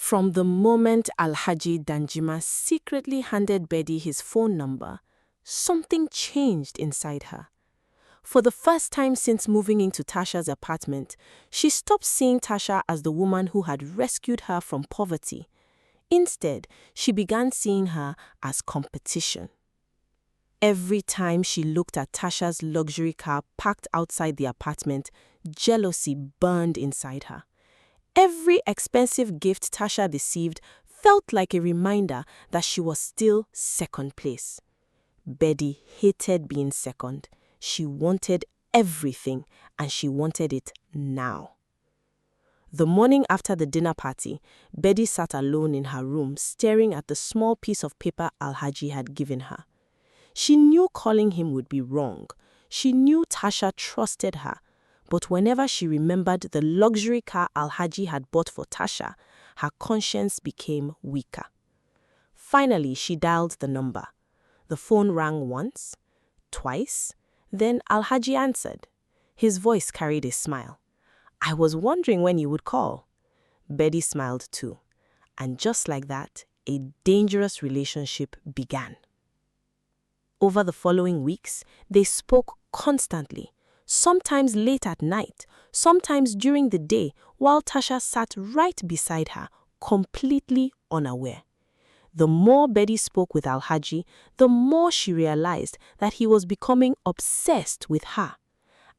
From the moment Alhaji Danjuma secretly handed Baddie his phone number, something changed inside her. For the first time since moving into Tasha's apartment, she stopped seeing Tasha as the woman who had rescued her from poverty. Instead, she began seeing her as competition. Every time she looked at Tasha's luxury car parked outside the apartment, jealousy burned inside her. Every expensive gift Tasha received felt like a reminder that she was still second place. Baddie hated being second. She wanted everything, and she wanted it now. The morning after the dinner party, Baddie sat alone in her room staring at the small piece of paper Alhaji had given her. She knew calling him would be wrong. She knew Tasha trusted her. But whenever she remembered the luxury car Alhaji had bought for Tasha, her conscience became weaker. Finally, she dialed the number. The phone rang once, twice, then Alhaji answered. His voice carried a smile. "I was wondering when you would call." Baddie smiled too. And just like that, a dangerous relationship began. Over the following weeks, they spoke constantly. Sometimes late at night, sometimes during the day, while Tasha sat right beside her, completely unaware. The more Baddie spoke with Alhaji, the more she realized that he was becoming obsessed with her.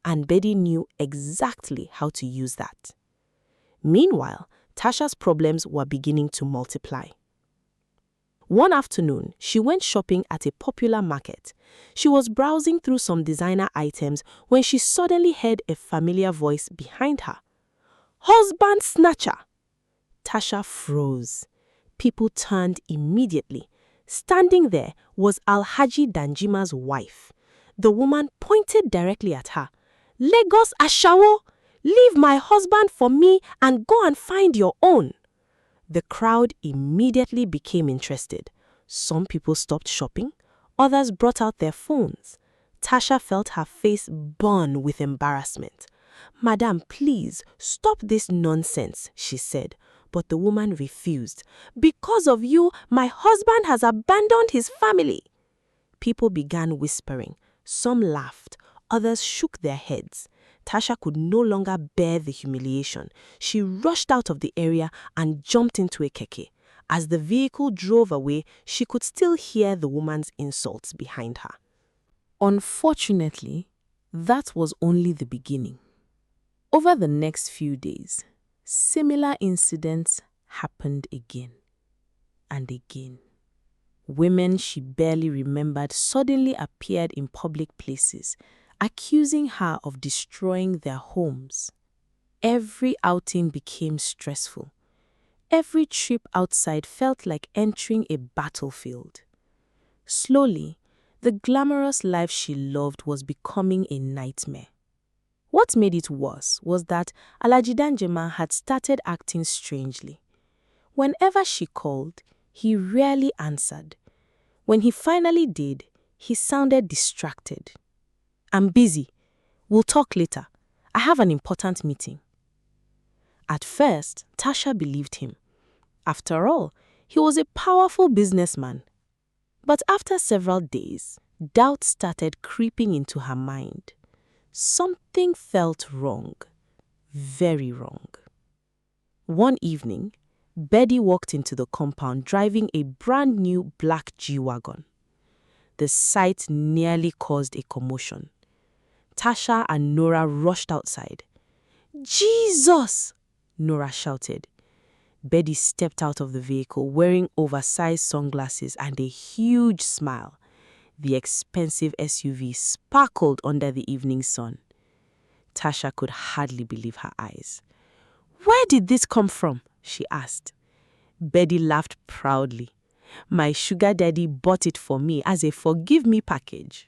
And Baddie knew exactly how to use that. Meanwhile, Tasha's problems were beginning to multiply. One afternoon, she went shopping at a popular market. She was browsing through some designer items when she suddenly heard a familiar voice behind her. "Husband snatcher!" Tasha froze. People turned immediately. Standing there was Alhaji Danjima's wife. The woman pointed directly at her. "Lagos Ashawo! Leave my husband for me and go and find your own." The crowd immediately became interested. Some people stopped shopping. Others brought out their phones. Tasha felt her face burn with embarrassment. "Madam, please, stop this nonsense," she said. But the woman refused. "Because of you, my husband has abandoned his family." People began whispering. Some laughed. Others shook their heads. Tasha could no longer bear the humiliation. She rushed out of the area and jumped into a keke. As the vehicle drove away, she could still hear the woman's insults behind her. Unfortunately, that was only the beginning. Over the next few days, similar incidents happened again and again. Women she barely remembered suddenly appeared in public places, accusing her of destroying their homes. Every outing became stressful. Every trip outside felt like entering a battlefield. Slowly, the glamorous life she loved was becoming a nightmare. What made it worse was that Alhaji Danjuma had started acting strangely. Whenever she called, he rarely answered. When he finally did, he sounded distracted. "I'm busy. We'll talk later. I have an important meeting." At first, Tasha believed him. After all, he was a powerful businessman. But after several days, doubt started creeping into her mind. Something felt wrong. Very wrong. One evening, Baddie walked into the compound driving a brand new black G-Wagon. The sight nearly caused a commotion. Tasha and Nora rushed outside. "Jesus!" Nora shouted. Baddie stepped out of the vehicle wearing oversized sunglasses and a huge smile. The expensive SUV sparkled under the evening sun. Tasha could hardly believe her eyes. "Where did this come from?" she asked. Baddie laughed proudly. "My sugar daddy bought it for me as a forgive me package."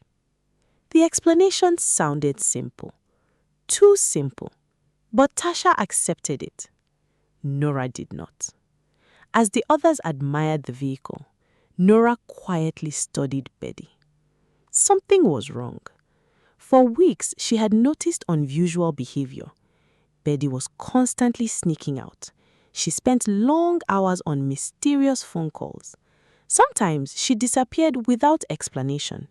The explanation sounded simple. Too simple. But Tasha accepted it. Nora did not. As the others admired the vehicle, Nora quietly studied Baddie. Something was wrong. For weeks, she had noticed unusual behavior. Baddie was constantly sneaking out. She spent long hours on mysterious phone calls. Sometimes she disappeared without explanation.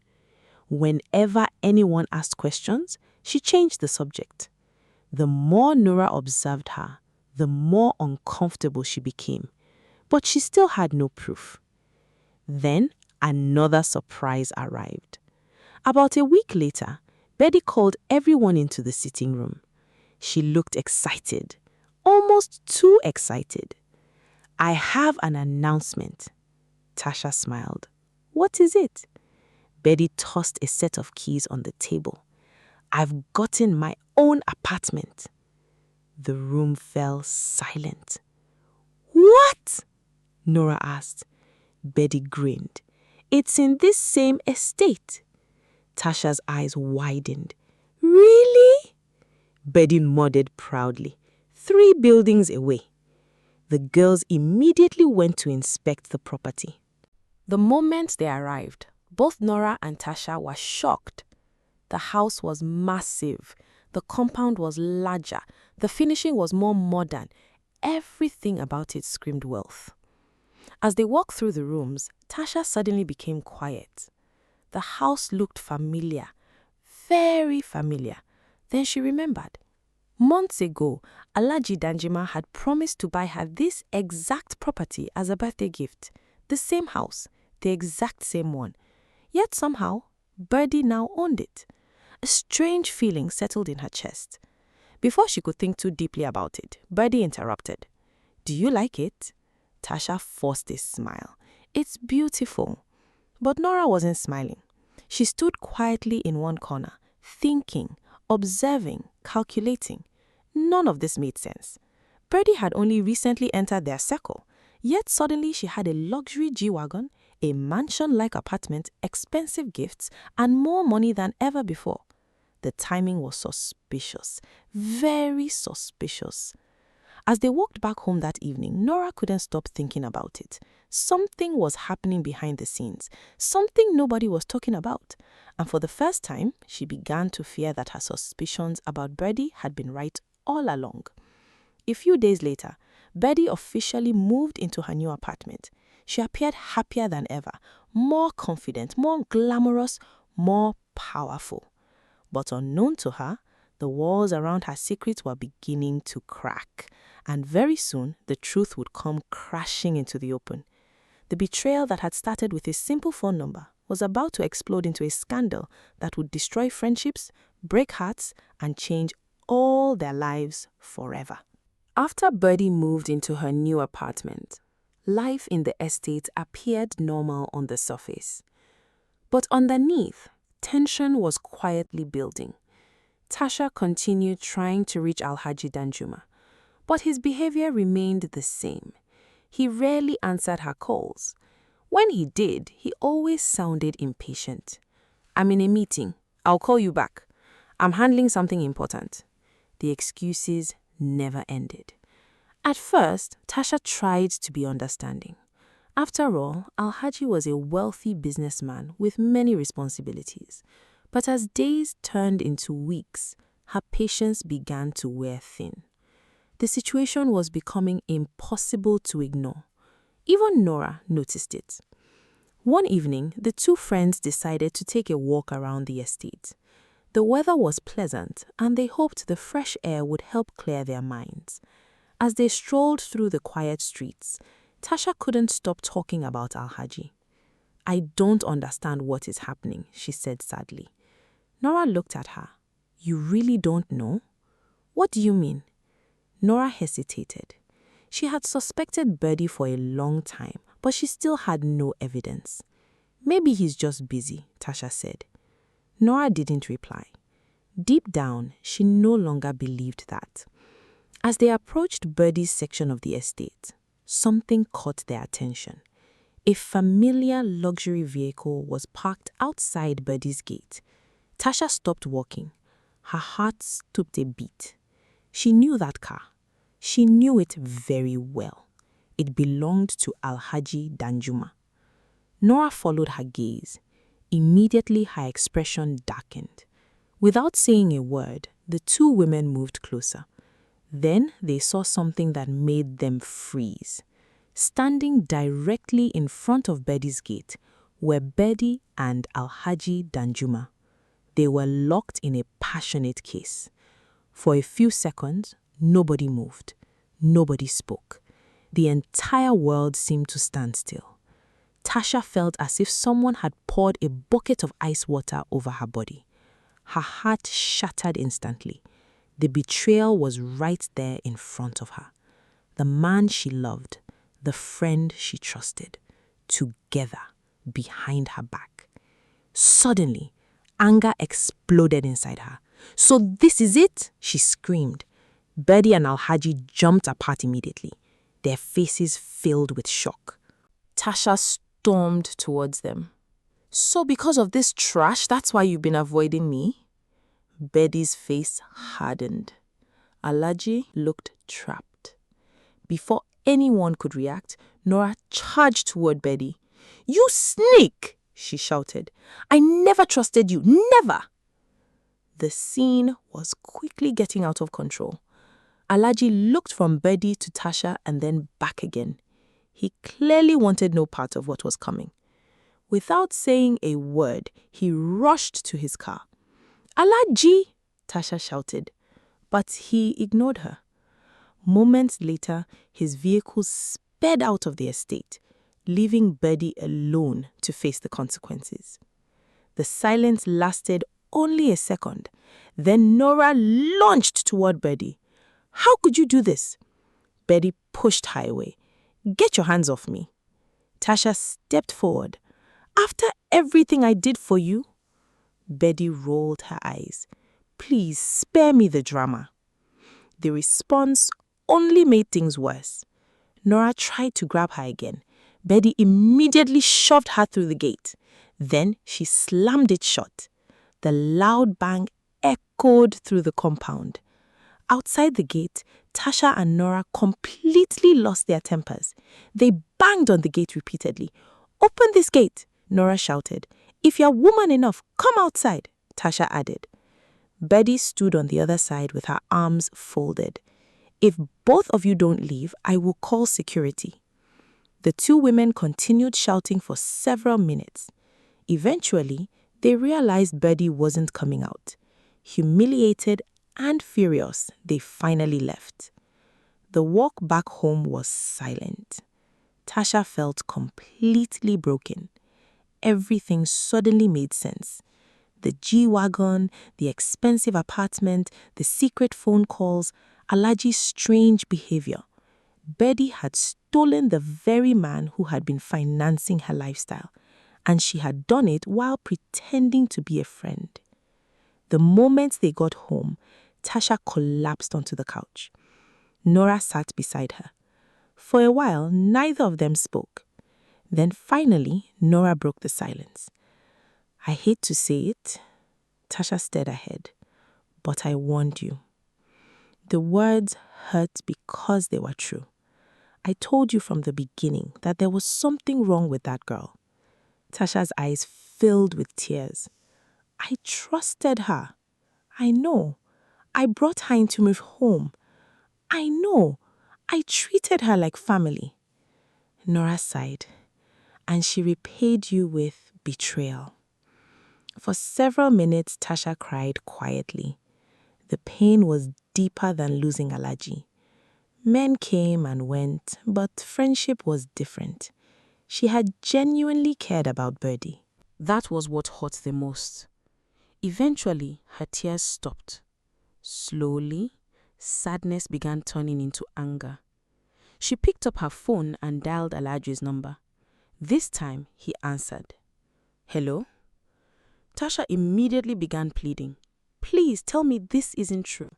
Whenever anyone asked questions, she changed the subject. The more Nora observed her, the more uncomfortable she became. But she still had no proof. Then another surprise arrived. About a week later, Baddie called everyone into the sitting room. She looked excited, almost too excited. "I have an announcement." Tasha smiled. "What is it?" Baddie tossed a set of keys on the table. "I've gotten my own apartment." The room fell silent. "What?" Nora asked. Baddie grinned. "It's in this same estate." Tasha's eyes widened. "Really?" Baddie nodded proudly. 3 buildings away. The girls immediately went to inspect the property. The moment they arrived, both Nora and Tasha were shocked. The house was massive. The compound was larger. The finishing was more modern. Everything about it screamed wealth. As they walked through the rooms, Tasha suddenly became quiet. The house looked familiar, very familiar. Then she remembered. Months ago, Alhaji Danjuma had promised to buy her this exact property as a birthday gift. The same house, the exact same one. Yet somehow, Birdy now owned it. A strange feeling settled in her chest. Before she could think too deeply about it, Birdy interrupted. "Do you like it?" Tasha forced a smile. "It's beautiful." But Nora wasn't smiling. She stood quietly in one corner, thinking, observing, calculating. None of this made sense. Birdy had only recently entered their circle, yet suddenly she had a luxury G-Wagon, a mansion-like apartment, expensive gifts, and more money than ever before. The timing was suspicious, very suspicious. As they walked back home that evening, Nora couldn't stop thinking about it. Something was happening behind the scenes, something nobody was talking about. And for the first time, she began to fear that her suspicions about Birdy had been right all along. A few days later, Birdy officially moved into her new apartment. She appeared happier than ever, more confident, more glamorous, more powerful. But unknown to her, the walls around her secrets were beginning to crack, and very soon the truth would come crashing into the open. The betrayal that had started with a simple phone number was about to explode into a scandal that would destroy friendships, break hearts, and change all their lives forever. After Birdy moved into her new apartment, life in the estate appeared normal on the surface. But underneath, tension was quietly building. Tasha continued trying to reach Alhaji Danjuma, but his behavior remained the same. He rarely answered her calls. When he did, he always sounded impatient. "I'm in a meeting. I'll call you back. I'm handling something important." The excuses never ended. At first, Tasha tried to be understanding. After all, Alhaji was a wealthy businessman with many responsibilities. But as days turned into weeks, her patience began to wear thin. The situation was becoming impossible to ignore. Even Nora noticed it. One evening, the 2 friends decided to take a walk around the estate. The weather was pleasant, and they hoped the fresh air would help clear their minds. As they strolled through the quiet streets, Tasha couldn't stop talking about Alhaji. "I don't understand what is happening," she said sadly. Nora looked at her. "You really don't know?" "What do you mean?" Nora hesitated. She had suspected Birdy for a long time, but she still had no evidence. "Maybe he's just busy," Tasha said. Nora didn't reply. Deep down, she no longer believed that. As they approached Birdy's section of the estate, something caught their attention. A familiar luxury vehicle was parked outside Birdy's gate. Tasha stopped walking. Her heart stopped a beat. She knew that car. She knew it very well. It belonged to Alhaji Danjuma. Nora followed her gaze. Immediately her expression darkened. Without saying a word, the 2 women moved closer. Then they saw something that made them freeze. Standing directly in front of Baddie's gate were Baddie and Alhaji Danjuma. They were locked in a passionate kiss. For a few seconds, nobody moved. Nobody spoke. The entire world seemed to stand still. Tasha felt as if someone had poured a bucket of ice water over her body. Her heart shattered instantly. The betrayal was right there in front of her. The man she loved, the friend she trusted, together, behind her back. Suddenly, anger exploded inside her. "So this is it?" she screamed. Birdy and Alhaji jumped apart immediately, their faces filled with shock. Tasha stormed towards them. "So because of this trash, that's why you've been avoiding me?" Birdy's face hardened. Alhaji looked trapped. Before anyone could react, Nora charged toward Birdy. "You snake!" she shouted. "I never trusted you, never!" The scene was quickly getting out of control. Alhaji looked from Birdy to Tasha and then back again. He clearly wanted no part of what was coming. Without saying a word, he rushed to his car. "Alhaji!" Tasha shouted, but he ignored her. Moments later, his vehicle sped out of the estate, leaving Birdy alone to face the consequences. The silence lasted only a second. Then Nora launched toward Birdy. "How could you do this?" Birdy pushed her away. "Get your hands off me." Tasha stepped forward. "After everything I did for you?" Birdy rolled her eyes. "Please spare me the drama." The response only made things worse. Nora tried to grab her again. Birdy immediately shoved her through the gate. Then she slammed it shut. The loud bang echoed through the compound. Outside the gate, Tasha and Nora completely lost their tempers. They banged on the gate repeatedly. "Open this gate," Nora shouted. "If you're woman enough, come outside," Tasha added. Birdy stood on the other side with her arms folded. "If both of you don't leave, I will call security." The two women continued shouting for several minutes. Eventually, they realized Birdy wasn't coming out. Humiliated and furious, they finally left. The walk back home was silent. Tasha felt completely broken. Everything suddenly made sense. The G-Wagon, the expensive apartment, the secret phone calls, Alhaji's strange behavior. Birdy had stolen the very man who had been financing her lifestyle, and she had done it while pretending to be a friend. The moment they got home, Tasha collapsed onto the couch. Nora sat beside her. For a while, neither of them spoke. Then finally, Nora broke the silence. "I hate to say it," Tasha stared ahead, "but I warned you." The words hurt because they were true. "I told you from the beginning that there was something wrong with that girl." Tasha's eyes filled with tears. "I trusted her. I know. I brought her into my home. I know. I treated her like family." Nora sighed. "And she repaid you with betrayal." For several minutes, Tasha cried quietly. The pain was deeper than losing Alhaji. Men came and went, but friendship was different. She had genuinely cared about Birdy. That was what hurt the most. Eventually, her tears stopped. Slowly, sadness began turning into anger. She picked up her phone and dialed Alhaji's number. This time, he answered. "Hello?" Tasha immediately began pleading. "Please tell me this isn't true."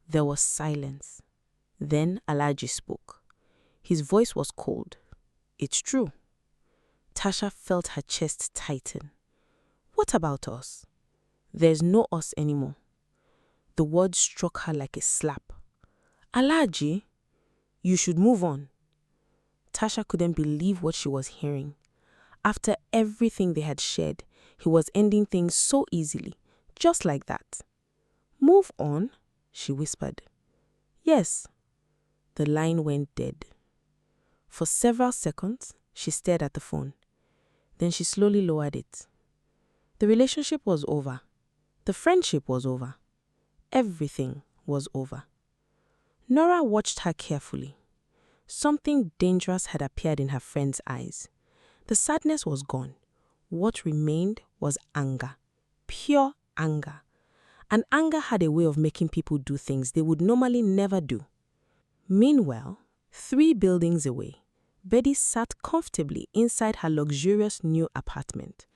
There was silence. Then Alhaji spoke. His voice was cold. "It's true." Tasha felt her chest tighten. "What about us?" "There's no us anymore." The word struck her like a slap. "Alhaji, you should move on." Tasha couldn't believe what she was hearing. After everything they had shared, he was ending things so easily, just like that. "Move on?" she whispered. Yes. The line went dead. For several seconds, she stared at the phone. Then she slowly lowered it. The relationship was over. The friendship was over. Everything was over. Nora watched her carefully. Something dangerous had appeared in her friend's eyes. The sadness was gone. What remained was anger. Pure anger. And anger had a way of making people do things they would normally never do. Meanwhile, 3 buildings away, Baddie sat comfortably inside her luxurious new apartment.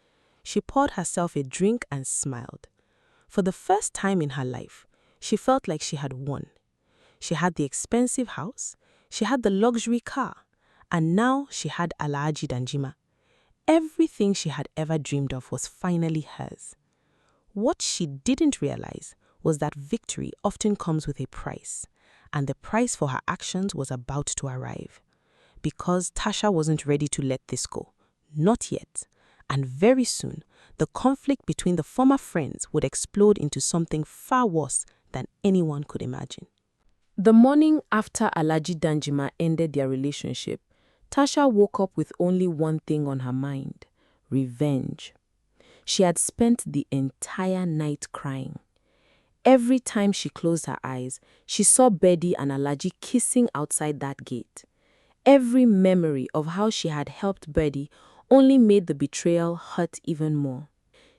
She poured herself a drink and smiled. For the first time in her life, she felt like she had won. She had the expensive house, she had the luxury car, and now she had Alhaji Danjuma. Everything she had ever dreamed of was finally hers. What she didn't realize was that victory often comes with a price, and the price for her actions was about to arrive. Because Tasha wasn't ready to let this go. Not yet. And very soon, the conflict between the former friends would explode into something far worse than anyone could imagine. The morning after Alhaji Danjuma ended their relationship, Tasha woke up with only one thing on her mind: revenge. She had spent the entire night crying. Every time she closed her eyes, she saw Birdy and Alhaji kissing outside that gate. Every memory of how she had helped Birdy only made the betrayal hurt even more.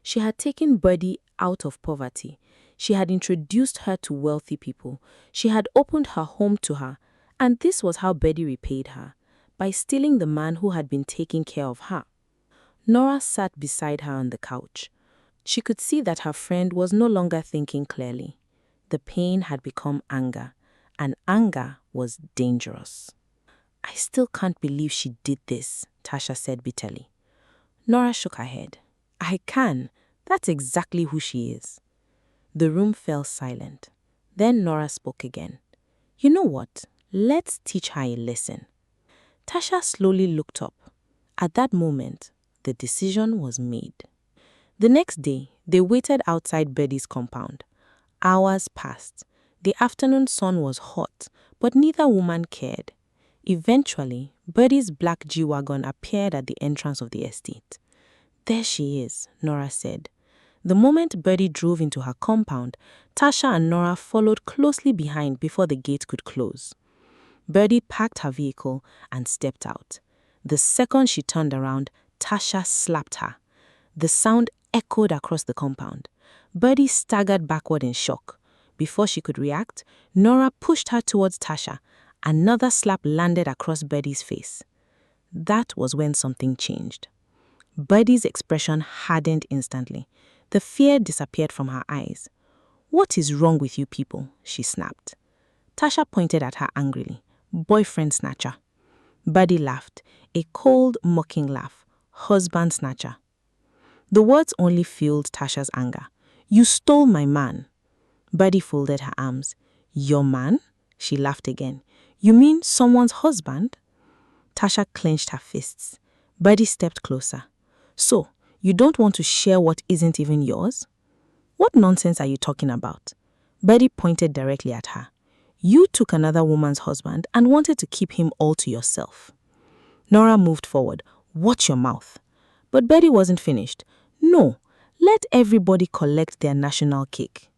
She had taken Birdy out of poverty. She had introduced her to wealthy people. She had opened her home to her, and this was how Birdy repaid her, by stealing the man who had been taking care of her. Nora sat beside her on the couch. She could see that her friend was no longer thinking clearly. The pain had become anger, and anger was dangerous. "I still can't believe she did this," Tasha said bitterly. Nora shook her head. "I can. That's exactly who she is." The room fell silent. Then Nora spoke again. "You know what? Let's teach her a lesson." Tasha slowly looked up. At that moment, the decision was made. The next day, they waited outside Birdy's compound. Hours passed. The afternoon sun was hot, but neither woman cared. Eventually, Birdy's black G-Wagon appeared at the entrance of the estate. "There she is," Nora said. The moment Birdy drove into her compound, Tasha and Nora followed closely behind before the gate could close. Birdy parked her vehicle and stepped out. The second she turned around, Tasha slapped her. The sound echoed across the compound. Birdy staggered backward in shock. Before she could react, Nora pushed her towards Tasha. Another slap landed across Birdy's face. That was when something changed. Birdy's expression hardened instantly. The fear disappeared from her eyes. "What is wrong with you people?" she snapped. Tasha pointed at her angrily. "Boyfriend snatcher." Birdy laughed, a cold, mocking laugh. "Husband snatcher." The words only fueled Tasha's anger. "You stole my man." Birdy folded her arms. "Your man?" She laughed again. "You mean someone's husband?" Tasha clenched her fists. Birdy stepped closer. "So, you don't want to share what isn't even yours?" "What nonsense are you talking about?" Birdy pointed directly at her. "You took another woman's husband and wanted to keep him all to yourself." Nora moved forward. "Watch your mouth." But Birdy wasn't finished. "No, let everybody collect their national cake."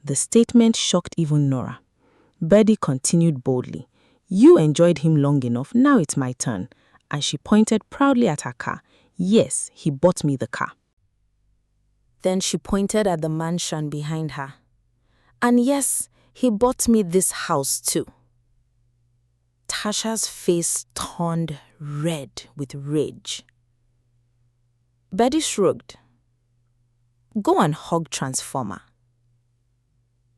The statement shocked even Nora. Birdy continued boldly. "You enjoyed him long enough, now it's my turn." And she pointed proudly at her car. "Yes, he bought me the car." Then she pointed at the mansion behind her. "And yes, he bought me this house too." Tasha's face turned red with rage. Birdy shrugged. "Go and hug Transformer.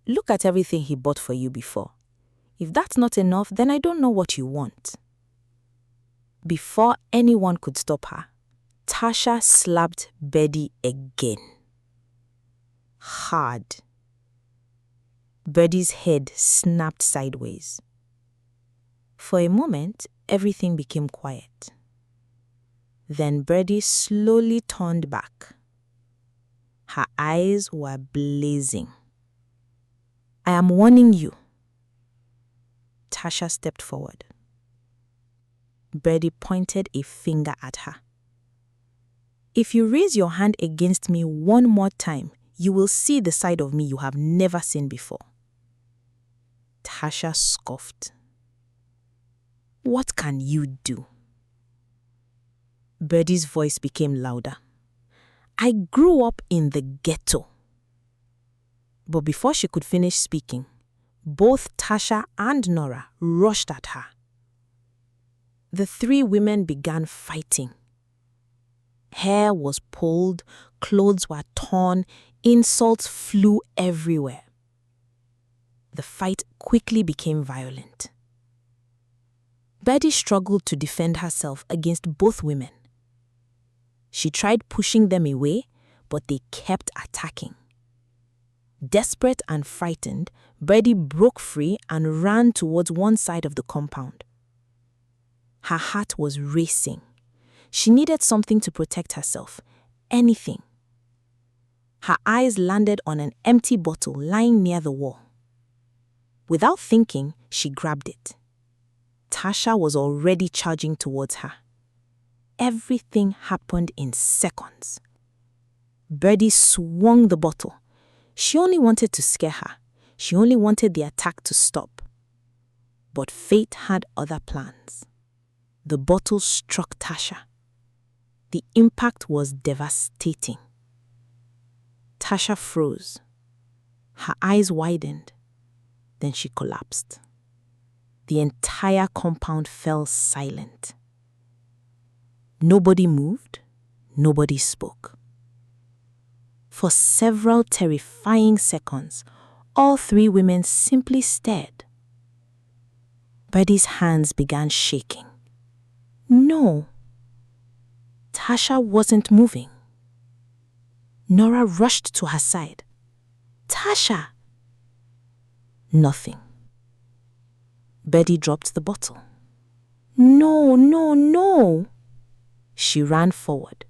Look at everything he bought for you before. If that's not enough, then I don't know what you want." Before anyone could stop her, Tasha slapped Birdy again. Hard. Birdy's head snapped sideways. For a moment, everything became quiet. Then Birdy slowly turned back. Her eyes were blazing. "I am warning you. Tasha stepped forward. Birdy pointed a finger at her. "If you raise your hand against me one more time, you will see the side of me you have never seen before." Tasha scoffed. "What can you do?" Birdy's voice became louder. "I grew up in the ghetto." But before she could finish speaking, both Tasha and Nora rushed at her. The three women began fighting. Hair was pulled, clothes were torn, insults flew everywhere. The fight quickly became violent. Baddie struggled to defend herself against both women. She tried pushing them away, but they kept attacking. Desperate and frightened, Baddie broke free and ran towards one side of the compound. Her heart was racing. She needed something to protect herself, anything. Her eyes landed on an empty bottle lying near the wall. Without thinking, she grabbed it. Tasha was already charging towards her. Everything happened in seconds. Birdy swung the bottle. She only wanted to scare her. She only wanted the attack to stop. But fate had other plans. The bottle struck Tasha. The impact was devastating. Tasha froze. Her eyes widened. Then she collapsed. The entire compound fell silent. Nobody moved. Nobody spoke. For several terrifying seconds, all three women simply stared. Birdie's hands began shaking. No. Tasha wasn't moving. Nora rushed to her side. "Tasha!" Nothing. Baddie dropped the bottle. "No, no, no!" She ran forward.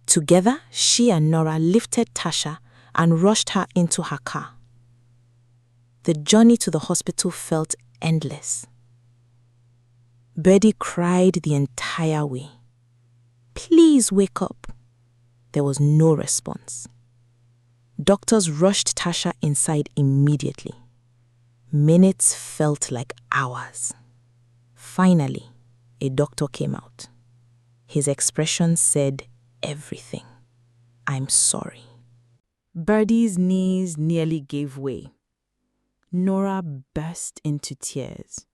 Together, she and Nora lifted Tasha and rushed her into her car. The journey to the hospital felt endless. Birdy cried the entire way. "Please wake up." There was no response. Doctors rushed Tasha inside immediately. Minutes felt like hours. Finally, a doctor came out. His expression said everything. "I'm sorry." Birdie's knees nearly gave way. Nora burst into tears.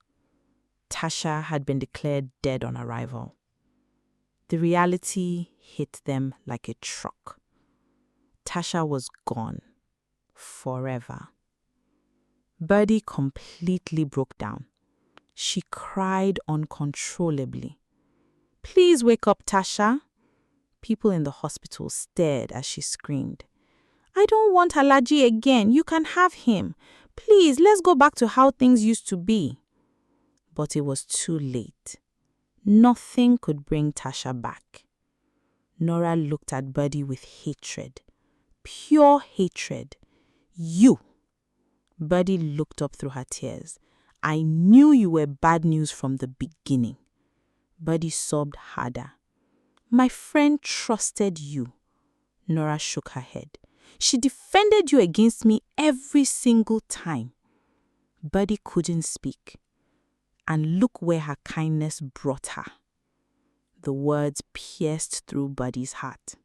Tasha had been declared dead on arrival. The reality hit them like a truck. Tasha was gone. Forever. Birdie completely broke down. She cried uncontrollably. "Please wake up, Tasha." People in the hospital stared as she screamed. "I don't want Alaji again. You can have him. Please, let's go back to how things used to be." But it was too late. Nothing could bring Tasha back. Nora looked at Birdie with hatred. Pure hatred. "You." Birdie looked up through her tears. "I knew you were bad news from the beginning." Birdie sobbed harder. "My friend trusted you." Nora shook her head. "She defended you against me every single time." Birdie couldn't speak. And look where her kindness brought her. The words pierced through Birdie's heart.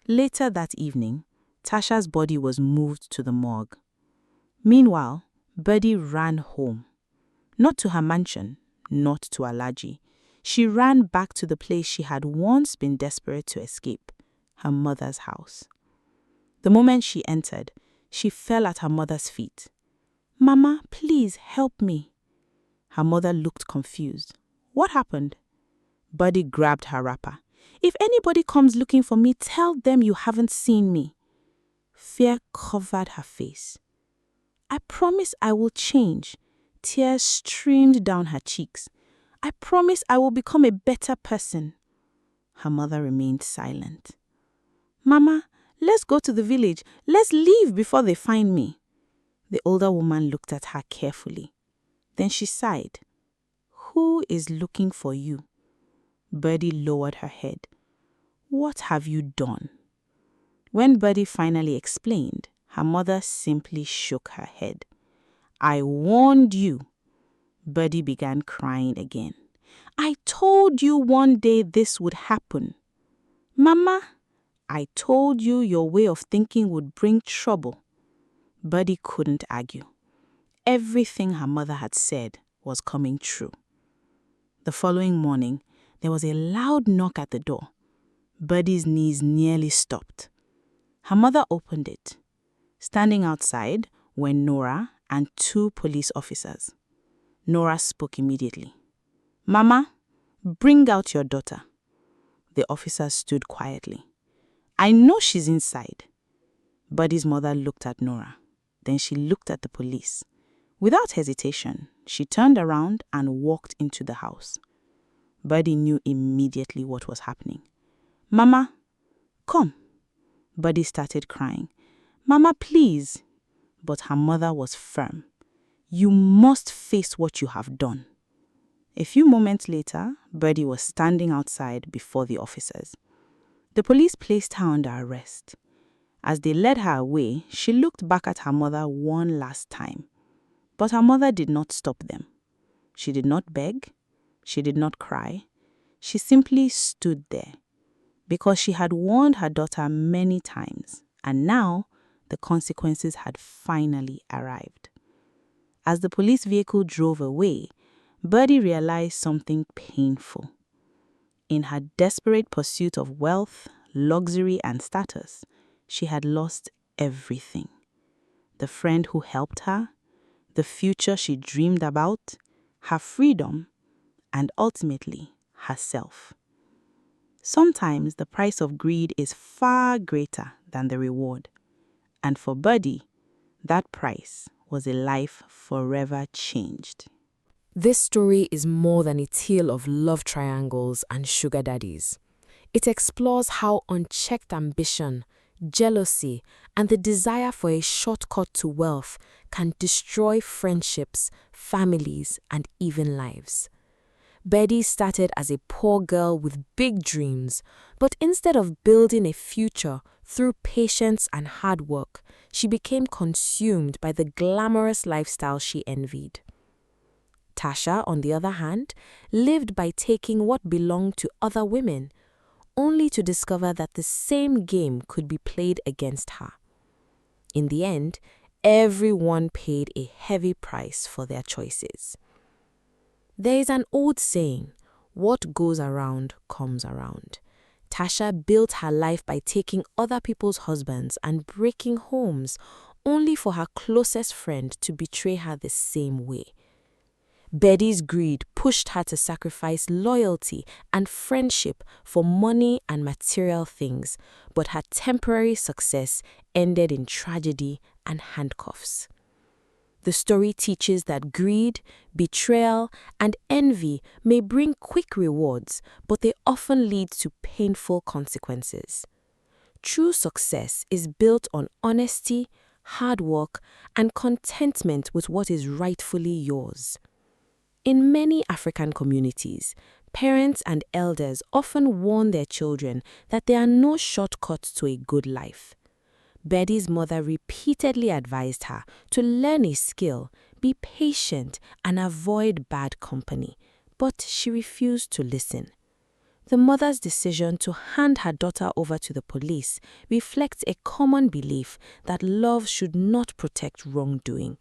Later that evening, Tasha's body was moved to the morgue. Meanwhile, Birdie ran home. Not to her mansion, not to Alaji. She ran back to the place she had once been desperate to escape, her mother's house. The moment she entered, she fell at her mother's feet. "Mama, please help me." Her mother looked confused. "What happened?" Birdie grabbed her wrapper. "If anybody comes looking for me, tell them you haven't seen me." Fear covered her face. "I promise I will change." Tears streamed down her cheeks. "I promise I will become a better person." Her mother remained silent. "Mama, let's go to the village. Let's leave before they find me." The older woman looked at her carefully. Then she sighed. Who is looking for you? Birdy lowered her head. What have you done? When Birdy finally explained, her mother simply shook her head. I warned you. Birdy began crying again. I told you one day this would happen. Mama, I told you your way of thinking would bring trouble. Birdy couldn't argue. Everything her mother had said was coming true. The following morning, there was a loud knock at the door. Birdy's knees nearly stopped. Her mother opened it. Standing outside were Nora and 2 police officers. Nora spoke immediately. Mama, bring out your daughter. The officers stood quietly. I know she's inside. Birdy's mother looked at Nora. Then she looked at the police. Without hesitation, she turned around and walked into the house. Birdy knew immediately what was happening. Mama, come. Birdy started crying. Mama, please. But her mother was firm. You must face what you have done. A few moments later, Birdy was standing outside before the officers. The police placed her under arrest. As they led her away, she looked back at her mother one last time. But her mother did not stop them. She did not beg. She did not cry. She simply stood there. Because she had warned her daughter many times, and now the consequences had finally arrived. As the police vehicle drove away, Birdy realized something painful. In her desperate pursuit of wealth, luxury, and status, she had lost everything. The friend who helped her, the future she dreamed about, her freedom, and ultimately, herself. Sometimes the price of greed is far greater than the reward. And for Birdy, that price was a life forever changed. This story is more than a tale of love triangles and sugar daddies. It explores how unchecked ambition, jealousy, and the desire for a shortcut to wealth can destroy friendships, families, and even lives. Baddie started as a poor girl with big dreams, but instead of building a future through patience and hard work, she became consumed by the glamorous lifestyle she envied. Tasha, on the other hand, lived by taking what belonged to other women, only to discover that the same game could be played against her. In the end, everyone paid a heavy price for their choices. There is an old saying, what goes around comes around. Tasha built her life by taking other people's husbands and breaking homes, only for her closest friend to betray her the same way. Baddie's greed pushed her to sacrifice loyalty and friendship for money and material things, but her temporary success ended in tragedy and handcuffs. The story teaches that greed, betrayal, and envy may bring quick rewards, but they often lead to painful consequences. True success is built on honesty, hard work, and contentment with what is rightfully yours. In many African communities, parents and elders often warn their children that there are no shortcuts to a good life. Baddie's mother repeatedly advised her to learn a skill, be patient, and avoid bad company, but she refused to listen. The mother's decision to hand her daughter over to the police reflects a common belief that love should not protect wrongdoing.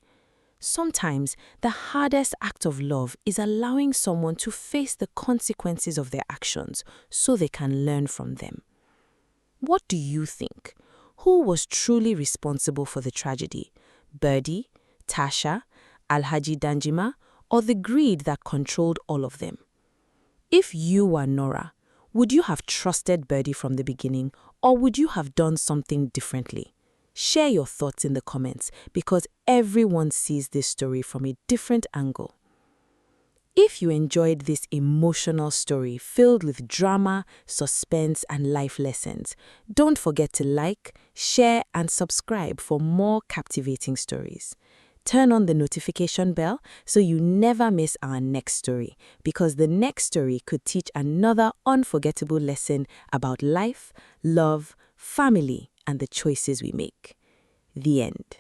Sometimes the hardest act of love is allowing someone to face the consequences of their actions so they can learn from them. What do you think? Who was truly responsible for the tragedy? Birdy, Tasha, Alhaji Danjuma, or the greed that controlled all of them? If you were Nora, would you have trusted Birdy from the beginning, or would you have done something differently? Share your thoughts in the comments because everyone sees this story from a different angle. If you enjoyed this emotional story filled with drama, suspense, and life lessons, don't forget to like, share, and subscribe for more captivating stories. Turn on the notification bell so you never miss our next story, because the next story could teach another unforgettable lesson about life, love, family, and the choices we make. The end.